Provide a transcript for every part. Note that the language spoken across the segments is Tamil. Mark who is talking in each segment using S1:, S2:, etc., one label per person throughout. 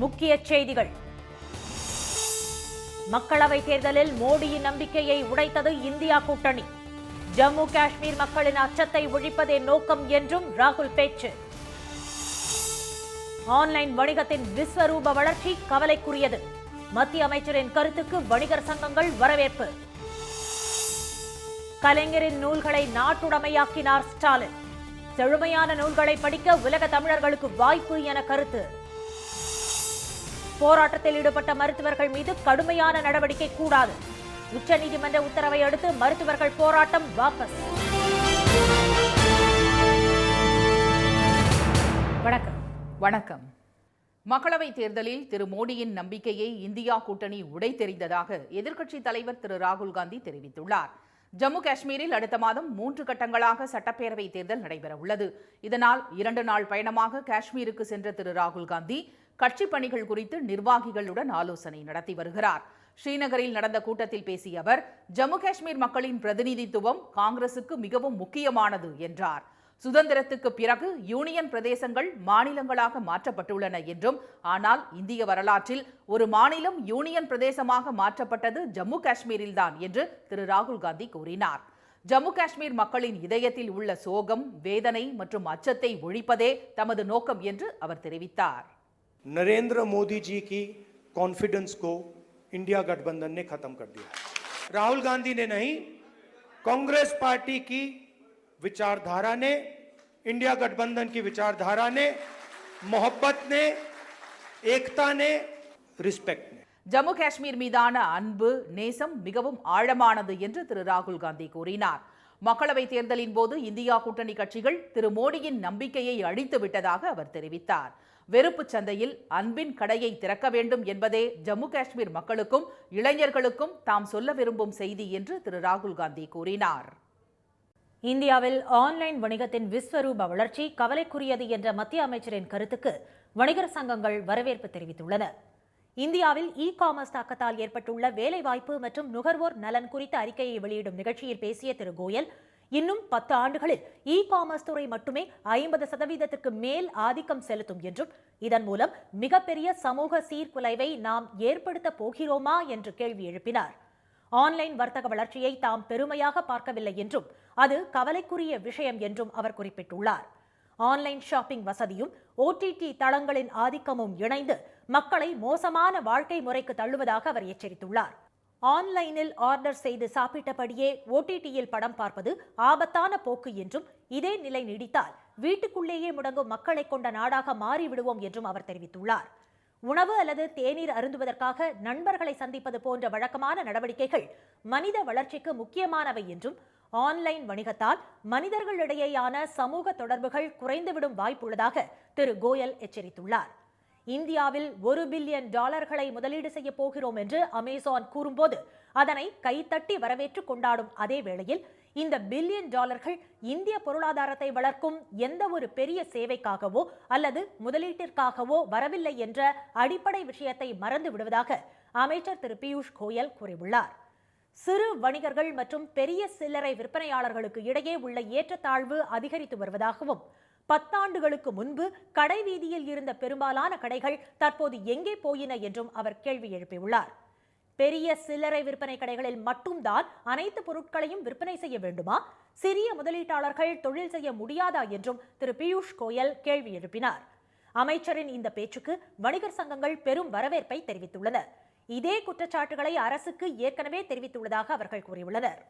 S1: முக்கிய செய்திகள். மக்களவை தேர்தலில் மோடியின் நம்பிக்கையை உடைத்தது இந்தியா கூட்டணி. ஜம்மு காஷ்மீர் மக்களின் அச்சத்தை ஒழிப்பதே நோக்கம் என்றும் ராகுல் பேச்சு. ஆன்லைன் வணிகத்தின் விஸ்வரூப வளர்ச்சி கவலைக்குரியது. மத்திய அமைச்சரின் கருத்துக்கு வணிகர் சங்கங்கள் வரவேற்பு. கலைஞரின் நூல்களை நாட்டுடைமையாக்கினார் ஸ்டாலின். செழுமையான நூல்களை படிக்க உலக தமிழர்களுக்கு வாய்ப்பு என கருத்து. போராட்டத்தில் ஈடுபட்ட மருத்துவர்கள் மீது கடுமையான நடவடிக்கை கூடாது. உச்சநீதிமன்ற உத்தரவை அடுத்து மருத்துவர்கள் போராட்டம் வாபஸ்.
S2: வணக்கம். மக்களவைத் தேர்தலில் திரு மோடியின் நம்பிக்கையை இந்தியா கூட்டணி உடைத்தெறிந்ததாக எதிர்க்கட்சித் தலைவர் திரு ராகுல் காந்தி தெரிவித்துள்ளார். ஜம்மு காஷ்மீரில் அடுத்த மாதம் 3 கட்டங்களாக சட்டப்பேரவை தேர்தல் நடைபெற உள்ளது. இதனால் 2 நாள் பயணமாக காஷ்மீருக்கு சென்ற திரு ராகுல் காந்தி கட்சி பணிகள் குறித்து நிர்வாகிகளுடன் ஆலோசனை நடத்தி வருகிறார். ஸ்ரீநகரில் நடந்த கூட்டத்தில் பேசிய அவர், ஜம்மு காஷ்மீர் மக்களின் பிரதிநிதித்துவம் காங்கிரசுக்கு மிகவும் முக்கியமானது என்றார். சுதந்திரத்துக்கு பிறகு யூனியன் பிரதேசங்கள் மாநிலங்களாக மாற்றப்பட்டுள்ளன என்றும், ஆனால் இந்திய வரலாற்றில் ஒரு மாநிலம் யூனியன் பிரதேசமாக மாற்றப்பட்டது ஜம்மு காஷ்மீரில்தான் என்று திரு ராகுல் காந்தி கூறினார். ஜம்மு காஷ்மீர் மக்களின் இதயத்தில் உள்ள சோகம், வேதனை மற்றும் அச்சத்தை ஒழிப்பதே தமது நோக்கம் என்று அவர் தெரிவித்தார்.
S3: नरेंद्र मोदी जी की कॉन्फिडेंस को इंडिया गठबंधन ने खत्म कर दिया. राहुल गांधी ने नहीं, कांग्रेस पार्टी की विचारधारा ने, इंडिया गठबंधन की विचारधारा ने, मोहब्बत ने, एकता ने, रिस्पेक्ट ने.
S2: ஜம்மு காஷ்மீர் மீதான அன்பு, நேசம் மிகவும் ஆழமானது என்று திரு ராகுல் காந்தி கூறினார். மக்களவைத் தேர்தலின் போது இந்தியா கூட்டணி கட்சிகள் திரு மோடியின் நம்பிக்கையை அழித்து விட்டதாக அவர் தெரிவித்தார். வெறுப்பு சந்தையில் அன்பின் கடையை திறக்க வேண்டும் என்பதே ஜம்மு காஷ்மீர் மக்களுக்கும் இளைஞர்களுக்கும் தாம் சொல்ல விரும்பும் செய்தி என்று திரு ராகுல் காந்தி கூறினார்.
S1: இந்தியாவில் ஆன்லைன் வணிகத்தின் விஸ்வரூப வளர்ச்சி கவலைக்குரியது என்ற மத்திய அமைச்சரின் கருத்துக்கு வணிகர் சங்கங்கள் வரவேற்பு தெரிவித்துள்ளன. இந்தியாவில் காமர்ஸ் தாக்கத்தால் ஏற்பட்டுள்ள வேலைவாய்ப்பு மற்றும் நுகர்வோர் நலன் குறித்த அறிக்கையை வெளியிடும் நிகழ்ச்சியில் பேசிய திரு கோயல், இன்னும் 10 ஆண்டுகளில் காமர்ஸ் துறை மட்டுமே 50% மேல் ஆதிக்கம் செலுத்தும் என்றும், இதன் மூலம் மிகப்பெரிய சமூக சீர்குலைவை நாம் ஏற்படுத்த போகிறோமா என்று கேள்வி எழுப்பினார். ஆன்லைன் வர்த்தக வளர்ச்சியை தாம் பெருமையாக பார்க்கவில்லை என்றும், அது கவலைக்குரிய விஷயம் என்றும் அவர் குறிப்பிட்டுள்ளார். ஆன்லைன் ஷாப்பிங் வசதியும் OTT தளங்களின் ஆதிக்கமும் இணைந்து மக்களை மோசமான வாழ்க்கை முறைக்கு தள்ளுவதாக அவர் எச்சரித்துள்ளார். ஆன்லைனில் ஆர்டர் செய்து சாப்பிட்டபடியே OTTயில் படம் பார்ப்பது ஆபத்தான போக்கு என்றும், இதே நிலை நீடித்தால் வீட்டுக்குள்ளேயே முடங்கும் மக்களை கொண்ட நாடாக மாறிவிடுவோம் என்றும் அவர் தெரிவித்துள்ளார். உணவு அல்லது தேநீர் அருந்துவதற்காக நண்பர்களை சந்திப்பது போன்ற வழக்கமான நடவடிக்கைகள் மனித வளர்ச்சிக்கு முக்கியமானவை என்றும், ஆன்லைன் வணிகத்தால் மனிதர்களிடையேயான சமூக தொடர்புகள் குறைந்துவிடும் வாய்ப்புள்ளதாக திரு கோயல் எச்சரித்துள்ளார். இந்தியாவில் $1 பில்லியன் முதலீடு செய்ய போகிறோம் என்று அமேசான் கூறும்போது அதனை கைத்தட்டி வரவேற்று கொண்டாடும் அதே வேளையில், இந்த $1 பில்லியன் இந்திய பொருளாதாரத்தை வளர்க்கும் எந்த ஒரு பெரிய சேவைக்காகவோ அல்லது முதலீட்டிற்காகவோ வரவில்லை என்ற அடிப்படை விஷயத்தை மறந்து விடுவதாக அமைச்சர் திரு பியூஷ் கோயல் கூறியுள்ளார். சிறு வணிகர்கள் மற்றும் பெரிய சில்லறை விற்பனையாளர்களுக்கு இடையே உள்ள ஏற்றத்தாழ்வு அதிகரித்து வருவதாகவும், 10 ஆண்டுகளுக்கு முன்பு கடை வீதியில் இருந்த பெரும்பாலான கடைகள் தற்போது எங்கே போயின என்றும் அவர் கேள்வி எழுப்பியுள்ளார். பெரிய சில்லறை விற்பனை கடைகளில் மட்டும்தான் அனைத்து பொருட்களையும் விற்பனை செய்ய வேண்டுமா? சிறிய முதலீட்டாளர்கள் தொழில் செய்ய முடியாதா என்றும் திரு பியூஷ் கோயல் கேள்வி எழுப்பினார். அமைச்சரின் இந்த பேச்சுக்கு வணிகர் சங்கங்கள் பெரும் வரவேற்பை தெரிவித்துள்ளன. இதே குற்றச்சாட்டுகளை அரசுக்கு ஏற்கனவே தெரிவித்துள்ளதாக அவர்கள் கூறியுள்ளனர்.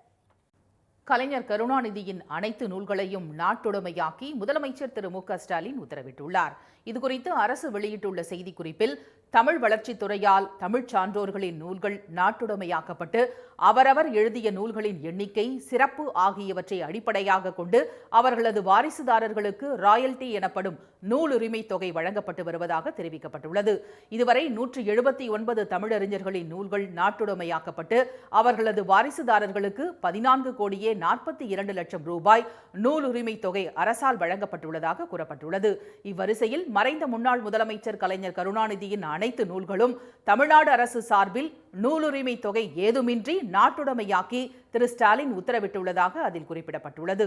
S2: கலைஞர் கருணாநிதியின் அனைத்து நூல்களையும் நாட்டுடைமையாக்கி முதலமைச்சர் திரு மு க ஸ்டாலின் உத்தரவிட்டுள்ளார். இதுகுறித்து அரசு வெளியிட்டுள்ள செய்திக்குறிப்பில், தமிழ் வளர்ச்சித் துறையால் தமிழ்ச் சான்றோர்களின் நூல்கள் நாட்டுடைமையாக்கப்பட்டு அவரவர் எழுதிய நூல்களின் எண்ணிக்கை, சிறப்பு ஆகியவற்றை அடிப்படையாக கொண்டு அவர்களது வாரிசுதாரர்களுக்கு ராயல்டி எனப்படும் நூலுரிமை தொகை வழங்கப்பட்டு வருவதாக தெரிவிக்கப்பட்டுள்ளது. இதுவரை 179 தமிழறிஞர்களின் நூல்கள் நாட்டுடைமையாக்கப்பட்டு அவர்களது வாரிசுதாரர்களுக்கு 14,42 லட்சம் ரூபாய் நூலுரிமை தொகை அரசால் வழங்கப்பட்டுள்ளதாக கூறப்பட்டுள்ளது. இவ்வரிசையில் மறைந்த முன்னாள் முதலமைச்சர் கலைஞர் கருணாநிதியின் அனைத்து நூல்களும் தமிழ்நாடு அரசு சார்பில் நூலுரிமை தொகை ஏதுமின்றி நாட்டுடைமையாக்கி திரு ஸ்டாலின் உத்தரவிட்டுள்ளதாக அதில் குறிப்பிடப்பட்டுள்ளது.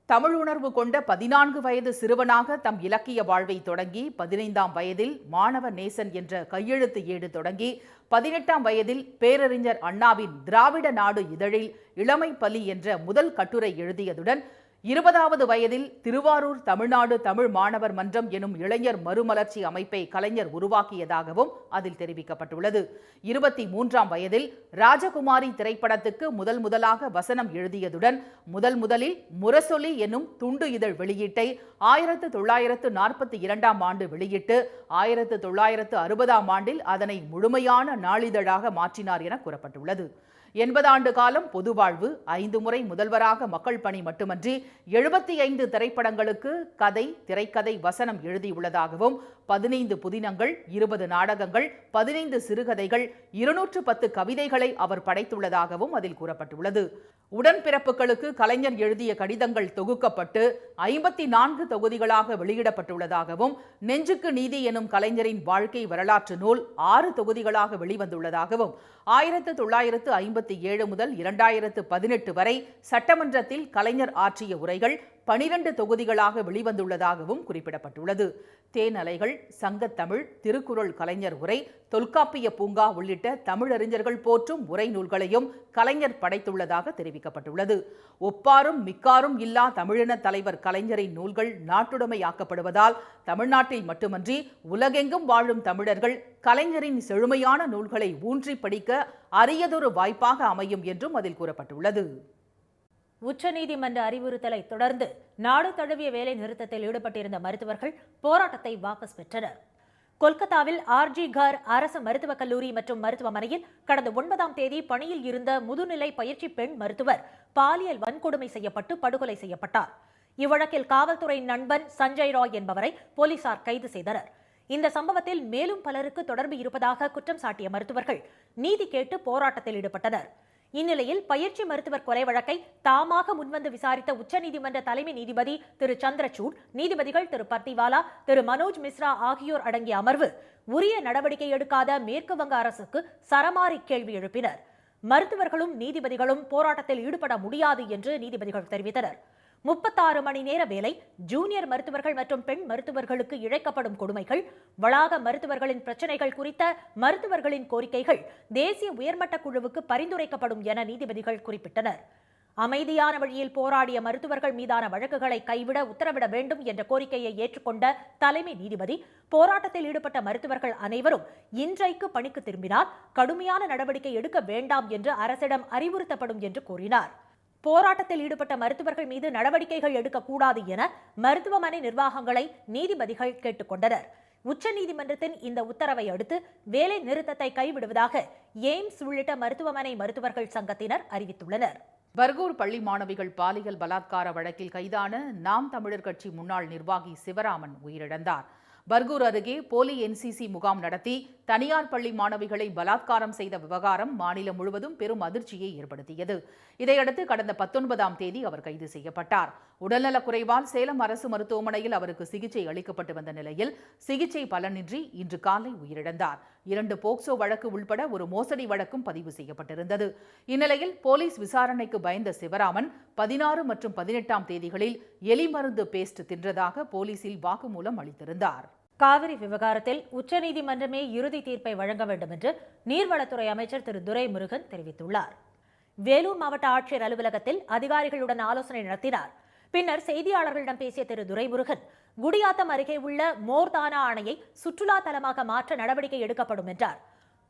S2: தமிழ் உணர்வு கொண்ட 14 வயது சிறுவனாக தம் இலக்கிய வாழ்வை தொடங்கி 15ஆம் வயதில் மாணவ நேசன் என்ற கையெழுத்து ஏடு தொடங்கி 18ஆம் வயதில் பேரறிஞர் அண்ணாவின் திராவிட நாடு இதழில் இளமை பலி என்ற முதல் கட்டுரை எழுதியதுடன் 20வது வயதில் திருவாரூர் தமிழ்நாடு தமிழ் மாணவர் மன்றம் எனும் இளைஞர் மறுமலர்ச்சி அமைப்பை கலைஞர் உருவாக்கியதாகவும் அதில் தெரிவிக்கப்பட்டுள்ளது. 23ஆம் வயதில் ராஜகுமாரி திரைப்படத்துக்கு முதலாக வசனம் எழுதியதுடன் முதலில் முரசொலி என்னும் துண்டு இதழ் வெளியீட்டை 1942ஆம் ஆண்டு வெளியிட்டு 1960ஆம் ஆண்டில் அதனை முழுமையான நாளிதழாக மாற்றினார் என கூறப்பட்டுள்ளது. 80 ஆண்டு காலம் பொது வாழ்வு, 5 முறை முதல்வராக மக்கள் பணி மட்டுமன்றி 75 திரைப்படங்களுக்கு கதை, திரைக்கதை, வசனம் எழுதியுள்ளதாகவும் 15 புதினங்கள், 20 நாடகங்கள், 15 சிறுகதைகள், 210 கவிதைகளை அவர் படைத்துள்ளதாகவும் அதில் கூறப்பட்டுள்ளது. உடன்பிறப்புகளுக்கு கலைஞர் எழுதிய கடிதங்கள் தொகுக்கப்பட்டு 54 தொகுதிகளாக வெளியிடப்பட்டுள்ளதாகவும் நெஞ்சுக்கு நீதி எனும் கலைஞரின் வாழ்க்கை வரலாற்று நூல் 6 தொகுதிகளாக வெளிவந்துள்ளதாகவும் 1957 முதல் 2018 வரை சட்டமன்றத்தில் கலைஞர் ஆற்றிய உரைகள் 12 தொகுதிகளாக வெளிவந்துள்ளதாகவும் குறிப்பிடப்பட்டுள்ளது. தேனலைகள், சங்கத்தமிழ், திருக்குறள் கலைஞர் உரை, தொல்காப்பிய பூங்கா உள்ளிட்ட தமிழறிஞர்கள் போற்றும் உரை நூல்களையும் கலைஞர் படைத்துள்ளதாக தெரிவிக்கப்பட்டுள்ளது. ஒப்பாரும் மிக்காரும் இல்லா தமிழின தலைவர் கலைஞரின் நூல்கள் நாட்டுடைமையாக்கப்படுவதால் தமிழ்நாட்டில் மட்டுமன்றி உலகெங்கும் வாழும் தமிழர்கள் கலைஞரின் செழுமையான நூல்களை ஊன்றி படிக்க அரியதொரு வாய்ப்பாக அமையும் என்றும் அதில் கூறப்பட்டுள்ளது.
S1: உச்சநீதிமன்ற அறிவுறுத்தலை தொடர்ந்து நாடு தழுவிய வேலை நிறுத்தத்தில் ஈடுபட்டிருந்த மருத்துவர்கள் போராட்டத்தை வாபஸ் பெற்றனர். கொல்கத்தாவில் ஆர்ஜி கார் அரசு மருத்துவக் கல்லூரி மற்றும் மருத்துவமனையில் கடந்த 9ஆம் தேதி பணியில் இருந்த முதுநிலை பயிற்சி பெண் மருத்துவர் பாலியல் வன்கொடுமை செய்யப்பட்டு படுகொலை செய்யப்பட்டார். இவ்வழக்கில் காவல்துறை நண்பன் சஞ்சய் ராய் என்பவரை போலீசார் கைது செய்தனர். இந்த சம்பவத்தில் மேலும் பலருக்கு தொடர்பு இருப்பதாக குற்றம் சாட்டிய மருத்துவர்கள் நீதி கேட்டு போராட்டத்தில் ஈடுபட்டனர். இந்நிலையில் பயிற்சி மருத்துவர் கொலை வழக்கை தாமாக முன்வந்து விசாரித்த உச்சநீதிமன்ற தலைமை நீதிபதி திரு சந்திரசூட், நீதிபதிகள் திரு பர்திவாலா, திரு மனோஜ் மிஸ்ரா ஆகியோர் அடங்கிய அமர்வு உரிய நடவடிக்கை எடுக்காத மேற்கு வங்க அரசுக்கு சரமாரி கேள்வி எழுப்பினர். மருத்துவர்களும் நீதிபதிகளும் போராட்டத்தில் ஈடுபட முடியாது என்று நீதிபதிகள் தெரிவித்தனர். 36 மணி நேர வேலை, ஜூனியர் மருத்துவர்கள் மற்றும் பெண் மருத்துவர்களுக்கு இழைக்கப்படும் கொடுமைகள், வளாக மருத்துவர்களின் பிரச்சினைகள் குறித்த மருத்துவர்களின் கோரிக்கைகள் தேசிய உயர்மட்ட குழுவுக்கு பரிந்துரைக்கப்படும் என நீதிபதிகள் குறிப்பிட்டனர். அமைதியான வழியில் போராடிய மருத்துவர்கள் மீதான வழக்குகளை கைவிட உத்தரவிட வேண்டும் என்ற கோரிக்கையை ஏற்றுக்கொண்ட தலைமை நீதிபதி போராட்டத்தில் ஈடுபட்ட மருத்துவர்கள் அனைவரும் இன்றைக்கு பணிக்கு திரும்பினால் கடுமையான நடவடிக்கை எடுக்க வேண்டாம் என்று அரசிடம் அறிவுறுத்தப்படும் என்று கூறினார். போராட்டத்தில் ஈடுபட்ட மருத்துவர்கள் மீது நடவடிக்கைகள் எடுக்கக்கூடாது என மருத்துவமனை நிர்வாகங்களை நீதிபதிகள் கேட்டுக்கொண்டனர். உச்சநீதிமன்றத்தின் இந்த உத்தரவை அடுத்து வேலை நிறுத்தத்தை கைவிடுவதாக எய்ம்ஸ் உள்ளிட்ட மருத்துவமனை மருத்துவர்கள் சங்கத்தினர் அறிவித்துள்ளனர்.
S2: பர்கூர் பள்ளி மாணவிகள் பாலியல் பலாத்கார வழக்கில் கைதான நாம் தமிழர் கட்சி முன்னாள் நிர்வாகி சிவராமன் உயிரிழந்தார். பர்கூர் அருகே போலி என்சிசி முகாம் நடத்தி தனியார் பள்ளி மாணவிகளை பலாத்காரம் செய்த விவகாரம் மாநிலம் முழுவதும் பெரும் அதிர்ச்சியை ஏற்படுத்தியது. இதையடுத்து கடந்த 19ஆம் தேதி அவர் கைது செய்யப்பட்டார். உடல்நலக்குறைவால் சேலம் அரசு மருத்துவமனையில் அவருக்கு சிகிச்சை அளிக்கப்பட்டு வந்த நிலையில் சிகிச்சை பலனின்றி இன்று காலை உயிரிழந்தார். 2 போக்சோ வழக்கு உள்பட ஒரு மோசடி வழக்கும் பதிவு செய்யப்பட்டிருந்தது. இந்நிலையில் போலீஸ் விசாரணைக்கு பயந்த சிவராமன் 16 மற்றும் 18ஆம் தேதிகளில் எலி மருந்து பேஸ்ட் தின்றதாக போலீசில் வாக்குமூலம் அளித்திருந்தார்.
S1: காவிரி விவகாரத்தில் உச்சநீதிமன்றமே இறுதி தீர்ப்பை வழங்க வேண்டும் என்று நீர்வளத்துறை அமைச்சர் திரு துரைமுருகன் தெரிவித்துள்ளார். வேலூர் மாவட்ட ஆட்சியர் அலுவலகத்தில் அதிகாரிகளுடன் ஆலோசனை நடத்தினார். பின்னர் செய்தியாளர்களிடம் பேசிய திரு துரைமுருகன், குடியாத்தம் அருகே உள்ள மோர்தானா அணையை சுற்றுலா தலமாக மாற்ற நடவடிக்கை எடுக்கப்படும் என்றார்.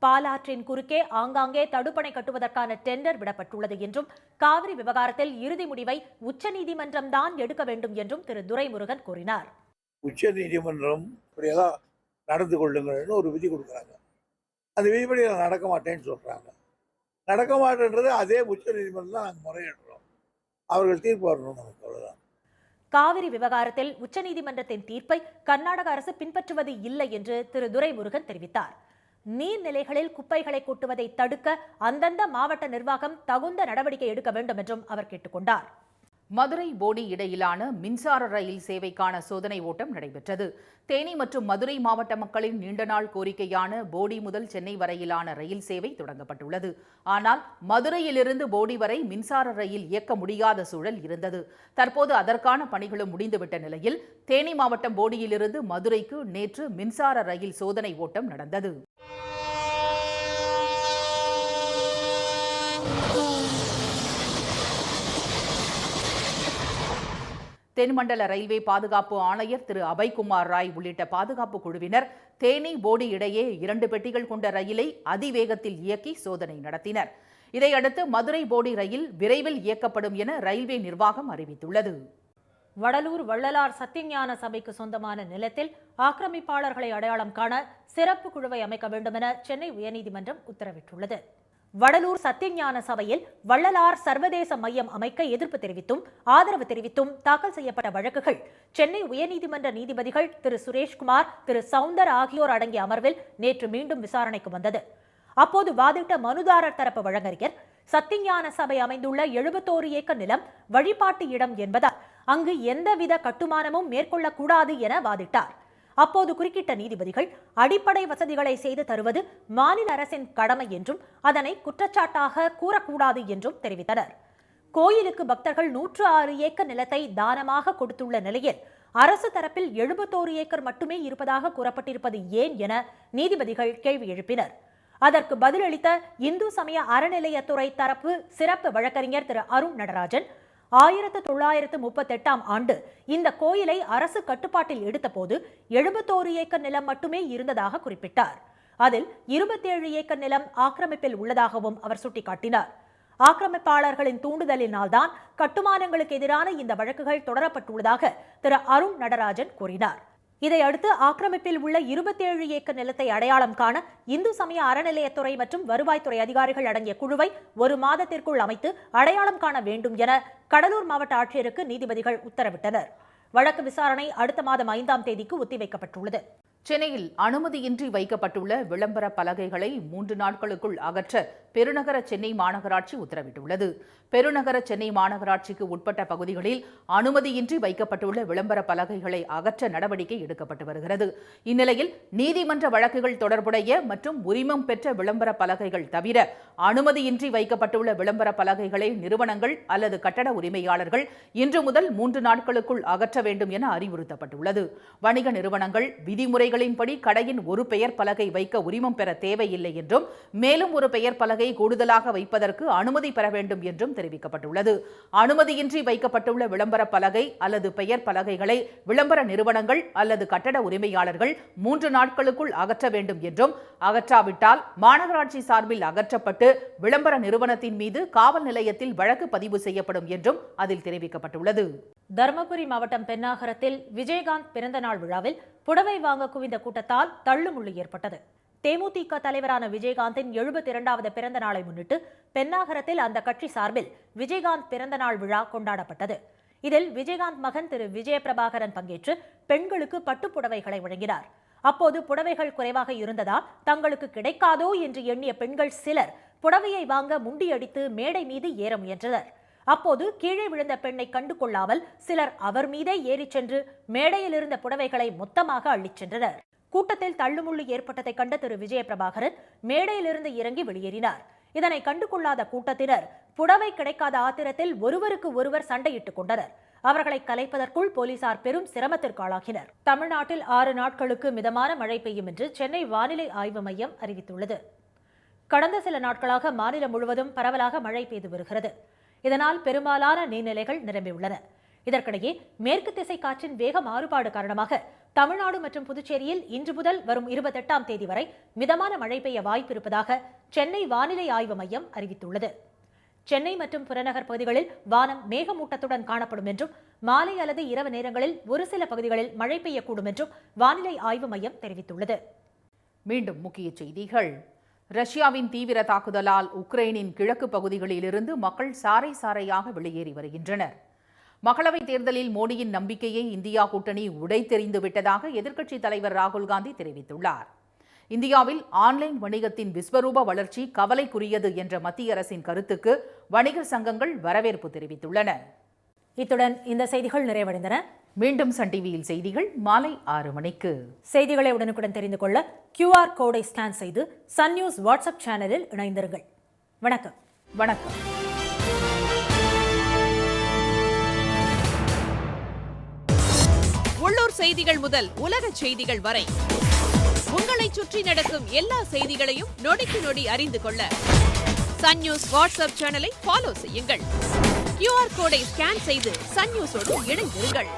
S1: பாலாற்றின் குறுக்கே ஆங்காங்கே தடுப்பணை கட்டுவதற்கான டெண்டர் விடப்பட்டுள்ளது என்றும் காவிரி விவகாரத்தில் இறுதி முடிவை உச்சநீதிமன்றம்தான் எடுக்க வேண்டும் என்றும் திரு துரைமுருகன் கூறினார்.
S4: உச்சநீதிமன்றம் இப்படியெல்லாம் நடந்து கொள்ளுங்கள்னு ஒரு விதி கொடுக்குறாங்க. அந்த விதிப்படி நடக்க மாட்டேன்னு சொல்கிறாங்க. நடக்க மாட்டேன்றது அதே உச்சநீதிமன்றம் தான் நாங்கள் முறையிடுறோம். அவர்கள் தீர்ப்பு வரணும், நமக்கு அவ்வளோதான்.
S1: காவிரி விவகாரத்தில் உச்சநீதிமன்றத்தின் தீர்ப்பை கர்நாடக அரசு பின்பற்றுவது இல்லை என்று திரு துரைமுருகன் தெரிவித்தார். நீர்நிலைகளில் குப்பைகளை கொட்டுவதை தடுக்க அந்தந்த மாவட்ட நிர்வாகம் தகுந்த நடவடிக்கை எடுக்க வேண்டும் என்றும் அவர் கேட்டுக்கொண்டார்.
S2: மதுரை போடி இடையிலான மின்சார ரயில் சேவைக்கான சோதனை ஓட்டம் நடைபெற்றது. தேனி மற்றும் மதுரை மாவட்ட மக்களின் நீண்ட நாள் கோரிக்கையான போடி முதல் சென்னை வரையிலான ரயில் சேவை தொடங்கப்பட்டுள்ளது. ஆனால் மதுரையிலிருந்து போடி வரை மின்சார ரயில் இயக்க முடியாத சூழல் இருந்தது. தற்போது அதற்கான பணிகளும் முடிந்துவிட்ட நிலையில் தேனி மாவட்டம் போடியிலிருந்து மதுரைக்கு நேற்று மின்சார ரயில் சோதனை ஓட்டம் நடந்தது. தென்மண்டல ரயில்வே பாதுகாப்பு ஆணையர் திரு அபய்குமார் ராய் உள்ளிட்ட பாதுகாப்பு குழுவினர் தேனி போடி இடையே 2 பெட்டிகள் கொண்ட ரயிலை அதிவேகத்தில் இயக்கி சோதனை நடத்தினர். இதையடுத்து மதுரை போடி ரயில் விரைவில் இயக்கப்படும் என ரயில்வே நிர்வாகம் அறிவித்துள்ளது.
S1: வடலூர் வள்ளலார் சத்தியஞான சபைக்கு சொந்தமான நிலத்தில் ஆக்கிரமிப்பாளர்களை அடையாளம் காண சிறப்பு குழுவை அமைக்க வேண்டும் என சென்னை உயர்நீதிமன்றம் உத்தரவிட்டுள்ளது. வடலூர் சத்தியஞான சபையில் வள்ளலார் சர்வதேச மையம் அமைக்க எதிர்ப்பு தெரிவித்தும் ஆதரவு தெரிவித்தும் தாக்கல் செய்யப்பட்ட வழக்குகள் சென்னை உயர்நீதிமன்ற நீதிபதிகள் திரு சுரேஷ்குமார், திரு சவுந்தர் ஆகியோர் அடங்கிய அமர்வில் நேற்று மீண்டும் விசாரணைக்கு வந்தது. அப்போது வாதிட்ட மனுதாரர் தரப்பு வழக்கறிஞர், சத்தியஞான சபை அமைந்துள்ள 71 ஏக்கர் நிலம் வழிபாட்டு இடம் என்பதால் அங்கு எந்தவித கட்டுமானமும் மேற்கொள்ளக்கூடாது என வாதிட்டார். அப்போது குறுக்கிட்ட நீதிபதிகள், அடிப்படை வசதிகளை செய்து தருவது மாநில அரசின் கடமை என்றும் அதனை குற்றச்சாட்டாக கூறக்கூடாது என்றும் தெரிவித்தனர். கோயிலுக்கு பக்தர்கள் 106 ஏக்கர் நிலத்தை தானமாக கொடுத்துள்ள நிலையில் அரசு தரப்பில் 71 ஏக்கர் மட்டுமே இருப்பதாக கூறப்பட்டிருப்பது ஏன் என நீதிபதிகள் கேள்வி எழுப்பினர். அதற்கு பதிலளித்த இந்து சமய அறநிலையத்துறை தரப்பு சிறப்பு வழக்கறிஞர் திரு அருண் நடராஜன், 1938ஆம் ஆண்டு இந்த கோயிலை அரசு கட்டுப்பாட்டில் எடுத்தபோது 71 ஏக்கர் நிலம் மட்டுமே இருந்ததாக குறிப்பிட்டார். அதில் 27 ஏக்கர் நிலம் ஆக்கிரமிப்பில் உள்ளதாகவும் அவர் சுட்டிக்காட்டினார். ஆக்கிரமிப்பாளர்களின் தூண்டுதலினால்தான் கட்டுமானங்களுக்கு எதிரான இந்த வழக்குகள் தொடரப்பட்டுள்ளதாக திரு அருண் நடராஜன் கூறினார். இதையடுத்து ஆக்கிரமிப்பில் உள்ள 27 ஏக்கர் நிலத்தை அடையாளம் காண இந்து சமய அறநிலையத்துறை மற்றும் வருவாய்த்துறை அதிகாரிகள் அடங்கிய குழுவை 1 மாதத்திற்குள் அமைத்து அடையாளம் காண வேண்டும் என கடலூர் மாவட்ட ஆட்சியருக்கு நீதிபதிகள் உத்தரவிட்டனர். வழக்கு விசாரணை அடுத்த மாதம் 5ஆம் தேதிக்கு ஒத்திவைக்கப்பட்டுள்ளது.
S2: சென்னையில் அனுமதியின்றி வைக்கப்பட்டுள்ள விளம்பர பலகைகளை 3 நாட்களுக்குள் அகற்ற பெருநகர சென்னை மாநகராட்சி உத்தரவிட்டுள்ளது. பெருநகர சென்னை மாநகராட்சிக்கு உட்பட்ட பகுதிகளில் அனுமதியின்றி வைக்கப்பட்டுள்ள விளம்பர பலகைகளை அகற்ற நடவடிக்கை எடுக்கப்பட்டு வருகிறது. இந்நிலையில் நீதிமன்ற வழக்குகள் தொடர்புடைய மற்றும் உரிமம் பெற்ற விளம்பர பலகைகள் தவிர அனுமதியின்றி வைக்கப்பட்டுள்ள விளம்பர பலகைகளை நிறுவனங்கள் அல்லது கட்டட உரிமையாளர்கள் இன்று முதல் 3 நாட்களுக்குள் அகற்ற வேண்டும் என அறிவுறுத்தப்பட்டுள்ளது. வணிக நிறுவனங்கள் விதிமுறைகளின்படி கடையின் ஒரு பெயர் பலகை வைக்க உரிமம் பெற தேவையில்லை என்றும், மேலும் ஒரு பெயர் பலகை கூடுதலாக வைப்பதற்கு அனுமதி பெற வேண்டும் என்றும் தெரிவிக்கப்பட்டுள்ளது. அனுமதியின்றி வைக்கப்பட்டுள்ள விளம்பர பலகை அல்லது பெயர் பலகைகளை விளம்பர நிறுவனங்கள் அல்லது கட்டட உரிமையாளர்கள் 3 நாட்களுக்குள் அகற்ற வேண்டும் என்றும், அகற்றாவிட்டால் மாநகராட்சி சார்பில் அகற்றப்பட்டு விளம்பர நிறுவனத்தின் மீது காவல் நிலையத்தில் வழக்கு பதிவு செய்யப்படும் என்றும் அதில் தெரிவிக்கப்பட்டுள்ளது.
S1: தருமபுரி மாவட்டம் பென்னாகரத்தில் விஜயகாந்த் பிறந்தநாள் விழாவில் புடவை வாங்க குவிந்த கூட்டத்தால் தள்ளுமுள்ளு ஏற்பட்டது. தேமுதிக தலைவரான விஜயகாந்தின் 72வது பிறந்த நாளை முன்னிட்டு பென்னாகரத்தில் அந்த கட்சி சார்பில் விஜயகாந்த் பிறந்தநாள் விழா கொண்டாடப்பட்டது. இதில் விஜயகாந்த் மகன் திரு விஜயபிரபாகரன் பங்கேற்று பெண்களுக்கு பட்டுப்புடவைகளை வழங்கினார். அப்போது புடவைகள் குறைவாக இருந்ததால் தங்களுக்கு கிடைக்காதோ என்று எண்ணிய பெண்கள் சிலர் புடவையை வாங்க முண்டியடித்து மேடை மீது ஏற முயன்றனர். அப்போது கீழே விழுந்த பெண்ணை கண்டு கொள்ளாமல் சிலர் அவர் மீதே ஏறிச் சென்று மேடையில் இருந்த புடவைகளை மொத்தமாக அள்ளிச் சென்றனர். கூட்டத்தில் தள்ளுமுள்ளு ஏற்பட்டதை கண்ட திரு விஜயபிரபாகரன் மேடையிலிருந்து இறங்கி வெளியேறினார். இதனை கண்டு கொள்ளாத கூட்டத்தினர் புடவை கிடைக்காத ஆத்திரத்தில் ஒருவருக்கு ஒருவர் சண்டையிட்டுக் கொண்டனர். அவர்களை கலைப்பதற்குள் போலீசார் பெரும் சிரமத்திற்கு ஆளாகினர். தமிழ்நாட்டில் 6 நாட்களுக்கு மிதமான மழை பெய்யும் என்று சென்னை வானிலை ஆய்வு மையம் அறிவித்துள்ளது. கடந்த சில நாட்களாக மாநிலம் முழுவதும் பரவலாக மழை பெய்து வருகிறது. இதனால் பெரும்பாலான நீர்நிலைகள் நிரம்பியுள்ளன. இதற்கிடையே மேற்கு திசை காற்றின் வேக மாறுபாடு காரணமாக தமிழ்நாடு மற்றும் புதுச்சேரியில் இன்று முதல் வரும் 28ஆம் தேதி வரை மிதமான மழை பெய்ய வாய்ப்பு இருப்பதாக சென்னை வானிலை ஆய்வு மையம் அறிவித்துள்ளது. சென்னை மற்றும் புறநகர் பகுதிகளில் வானம் மேகமூட்டத்துடன் காணப்படும் என்றும், மாலை அல்லது இரவு நேரங்களில் ஒரு சில பகுதிகளில் மழை பெய்யக்கூடும் என்றும் வானிலை ஆய்வு மையம் தெரிவித்துள்ளது.
S2: மீண்டும் முக்கிய செய்திகள். ரஷ்யாவின் தீவிர தாக்குதலால் உக்ரைனின் கிழக்கு பகுதிகளிலிருந்து மக்கள் சாறை சாறையாக வெளியேறி வருகின்றனர். மக்களவைத் தேர்தலில் மோடியின் நம்பிக்கையை இந்தியா கூட்டணி உடைத்தெறிந்து விட்டதாக எதிர்க்கட்சித் தலைவர் ராகுல் காந்தி தெரிவித்துள்ளார். இந்தியாவில் ஆன்லைன் வணிகத்தின் விஸ்வரூப வளர்ச்சி கவலைக்குரியது என்ற மத்திய அரசின் கருத்துக்கு வணிகர் சங்கங்கள் வரவேற்பு தெரிவித்துள்ளன.
S1: இத்துடன் இந்த செய்திகள் நிறைவடைந்தன.
S2: மீண்டும் சன் டிவியில் செய்திகள் மாலை 6 மணிக்கு.
S1: செய்திகளை உடனுக்குடன் தெரிந்து கொள்ள QR கோடை ஸ்கேன் செய்து சன் நியூஸ் வாட்ஸ்அப் சேனலில் இணைந்திருங்கள். வணக்கம்.
S2: வணக்கம்.
S5: உள்ளூர் செய்திகள் முதல் உலக செய்திகள் வரை உங்களை சுற்றி நடக்கும் எல்லா செய்திகளையும் நொடிக்கு நொடி அறிந்து கொள்ள சன் நியூஸ் வாட்ஸ்அப் சேனலை ஃபாலோ செய்யுங்கள். QR கோடை ஸ்கேன் செய்து சன் நியூஸோடு இணைந்திருங்கள்.